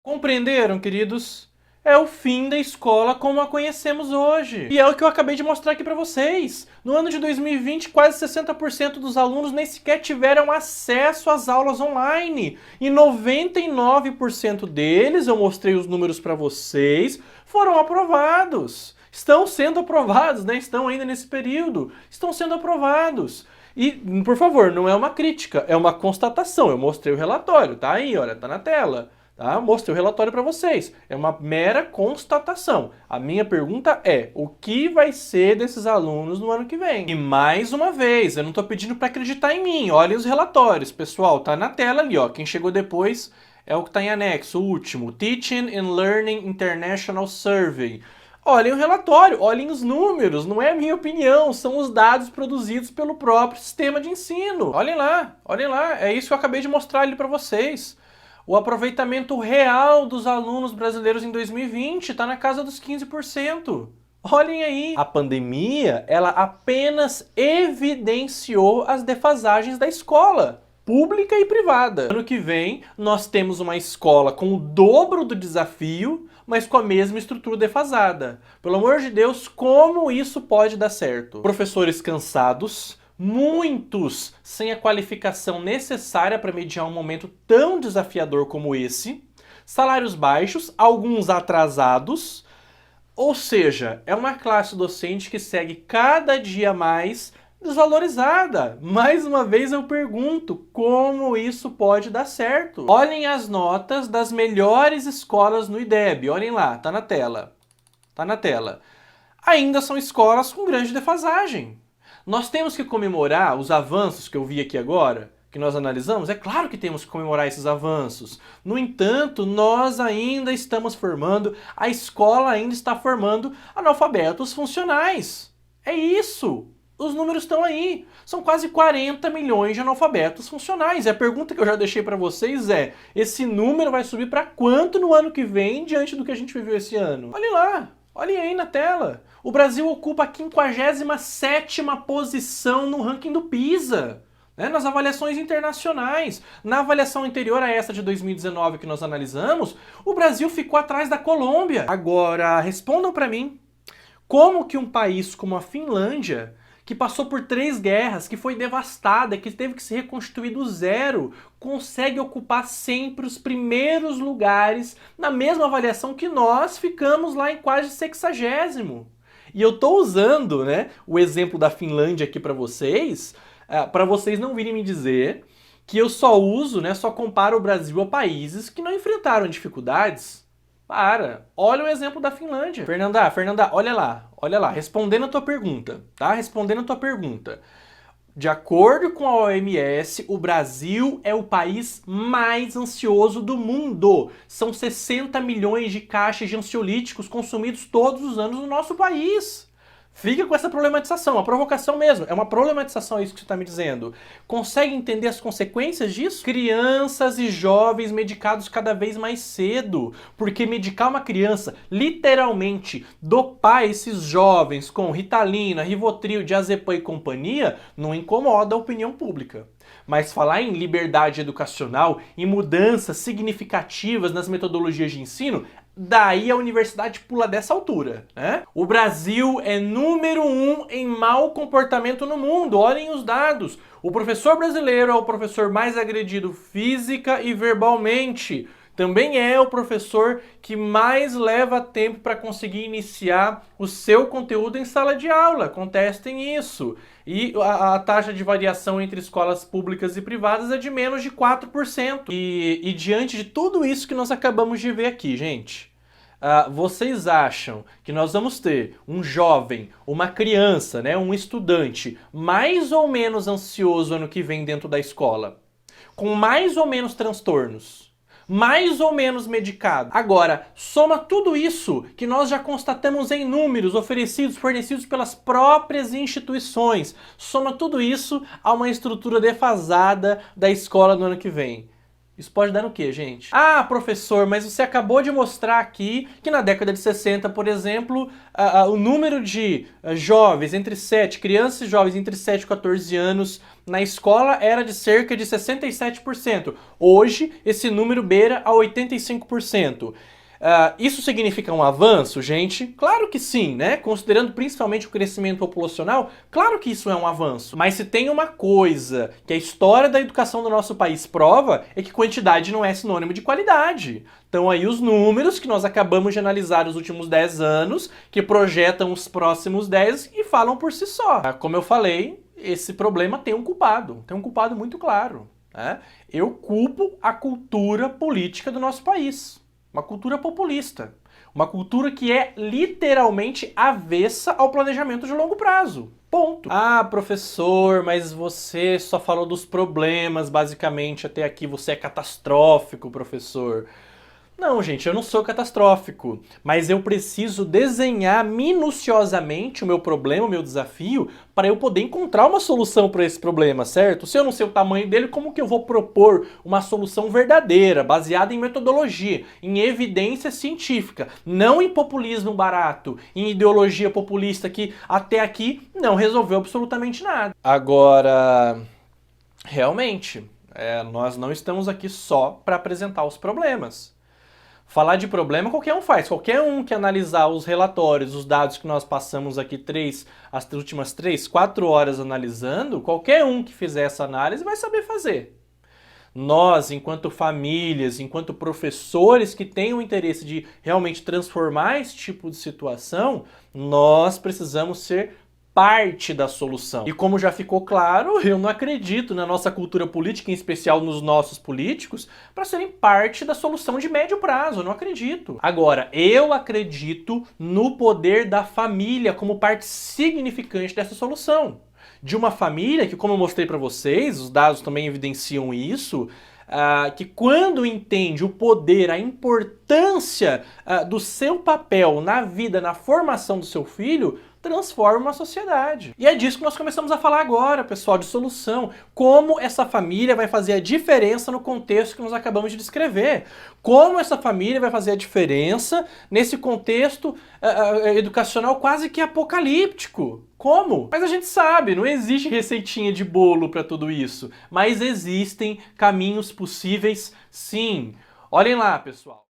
Compreenderam, queridos? É o fim da escola como a conhecemos hoje. E é o que eu acabei de mostrar aqui para vocês. No ano de 2020, quase 60% dos alunos nem sequer tiveram acesso às aulas online. E 99% deles, eu mostrei os números para vocês, foram aprovados. Estão sendo aprovados, né? Estão ainda nesse período. Estão sendo aprovados. E, por favor, não é uma crítica, é uma constatação. Eu mostrei o relatório, tá aí, olha, tá na tela. Tá? Mostrei o relatório para vocês. É uma mera constatação. A minha pergunta é, o que vai ser desses alunos no ano que vem? E mais uma vez, eu não estou pedindo para acreditar em mim. Olhem os relatórios, pessoal. Tá na tela ali, ó. Quem chegou depois é o que está em anexo, o último. Teaching and Learning International Survey. Olhem o relatório, olhem os números, não é a minha opinião, são os dados produzidos pelo próprio sistema de ensino. Olhem lá, é isso que eu acabei de mostrar ali para vocês. O aproveitamento real dos alunos brasileiros em 2020 está na casa dos 15%. Olhem aí. A pandemia, ela apenas evidenciou as defasagens da escola, pública e privada. Ano que vem, nós temos uma escola com o dobro do desafio, mas com a mesma estrutura defasada. Pelo amor de Deus, como isso pode dar certo? Professores cansados, muitos sem a qualificação necessária para mediar um momento tão desafiador como esse, salários baixos, alguns atrasados, ou seja, é uma classe docente que segue cada dia mais desvalorizada. Mais uma vez eu pergunto, como isso pode dar certo? Olhem as notas das melhores escolas no IDEB, olhem lá, tá na tela. Tá na tela. Ainda são escolas com grande defasagem. Nós temos que comemorar os avanços que eu vi aqui agora, que nós analisamos? É claro que temos que comemorar esses avanços. No entanto, nós ainda estamos formando, a escola ainda está formando analfabetos funcionais. É isso! Os números estão aí. São quase 40 milhões de analfabetos funcionais. E a pergunta que eu já deixei para vocês é, esse número vai subir para quanto no ano que vem, diante do que a gente viveu esse ano? Olhem lá! Olhem aí na tela. O Brasil ocupa a 57ª posição no ranking do PISA, né, nas avaliações internacionais. Na avaliação anterior a essa de 2019 que nós analisamos, o Brasil ficou atrás da Colômbia. Agora, respondam para mim, como que um país como a Finlândia, que passou por 3 guerras, que foi devastada, que teve que se reconstruir do zero, consegue ocupar sempre os primeiros lugares na mesma avaliação que nós ficamos lá em quase 60º. E eu tô usando, né, o exemplo da Finlândia aqui para vocês não virem me dizer que eu só uso, né, só comparo o Brasil a países que não enfrentaram dificuldades. Olha o exemplo da Finlândia. Fernanda, olha lá, respondendo a tua pergunta, tá? Respondendo a tua pergunta. De acordo com a OMS, o Brasil é o país mais ansioso do mundo. São 60 milhões de caixas de ansiolíticos consumidos todos os anos no nosso país. Fica com essa problematização, uma provocação mesmo, é uma problematização isso que você está me dizendo. Consegue entender as consequências disso? Crianças e jovens medicados cada vez mais cedo, porque medicar uma criança, literalmente, dopar esses jovens com Ritalina, Rivotril, Diazepam e companhia, não incomoda a opinião pública. Mas falar em liberdade educacional e mudanças significativas nas metodologias de ensino, daí a universidade pula dessa altura, né? O Brasil é número 1 em mau comportamento no mundo, olhem os dados. O professor brasileiro é o professor mais agredido física e verbalmente. Também é o professor que mais leva tempo para conseguir iniciar o seu conteúdo em sala de aula. Contestem isso. E a taxa de variação entre escolas públicas e privadas é de menos de 4%. E diante de tudo isso que nós acabamos de ver aqui, gente, vocês acham que nós vamos ter um jovem, uma criança, né, um estudante mais ou menos ansioso ano que vem dentro da escola, com mais ou menos transtornos, mais ou menos medicado? Agora, soma tudo isso que nós já constatamos em números fornecidos pelas próprias instituições, soma tudo isso a uma estrutura defasada da escola no ano que vem. Isso pode dar no quê, gente? Ah, professor, mas você acabou de mostrar aqui que na década de 60, por exemplo, o número de jovens entre 7, crianças e jovens entre 7 e 14 anos na escola era de cerca de 67%. Hoje, esse número beira a 85%. Isso significa um avanço, gente? Claro que sim, né? Considerando principalmente o crescimento populacional, claro que isso é um avanço. Mas se tem uma coisa que a história da educação do nosso país prova, é que quantidade não é sinônimo de qualidade. Então aí os números que nós acabamos de analisar nos últimos 10 anos, que projetam os próximos 10 e falam por si só. Como eu falei, esse problema tem um culpado muito claro, né? Eu culpo a cultura política do nosso país. Uma cultura populista. Uma cultura que é literalmente avessa ao planejamento de longo prazo. Ponto. Ah, professor, mas você só falou dos problemas, basicamente, até aqui. Você é catastrófico, professor. Não, gente, eu não sou catastrófico, mas eu preciso desenhar minuciosamente o meu problema, o meu desafio, para eu poder encontrar uma solução para esse problema, certo? Se eu não sei o tamanho dele, como que eu vou propor uma solução verdadeira, baseada em metodologia, em evidência científica, não em populismo barato, em ideologia populista que até aqui não resolveu absolutamente nada. Agora, realmente, nós não estamos aqui só para apresentar os problemas. Falar de problema qualquer um faz. Qualquer um que analisar os relatórios, os dados que nós passamos aqui as últimas 3, 4 horas analisando, qualquer um que fizer essa análise vai saber fazer. Nós, enquanto famílias, enquanto professores que têm o interesse de realmente transformar esse tipo de situação, nós precisamos ser parte da solução. E como já ficou claro, eu não acredito na nossa cultura política, em especial nos nossos políticos, para serem parte da solução de médio prazo. Eu não acredito. Agora, eu acredito no poder da família como parte significante dessa solução. De uma família que, como eu mostrei para vocês, os dados também evidenciam isso, que quando entende o poder, a importância do seu papel na vida, na formação do seu filho, transforma uma sociedade. E é disso que nós começamos a falar agora, pessoal, de solução. Como essa família vai fazer a diferença no contexto que nós acabamos de descrever. Como essa família vai fazer a diferença nesse contexto educacional quase que apocalíptico. Como? Mas a gente sabe, não existe receitinha de bolo para tudo isso. Mas existem caminhos possíveis, sim. Olhem lá, pessoal.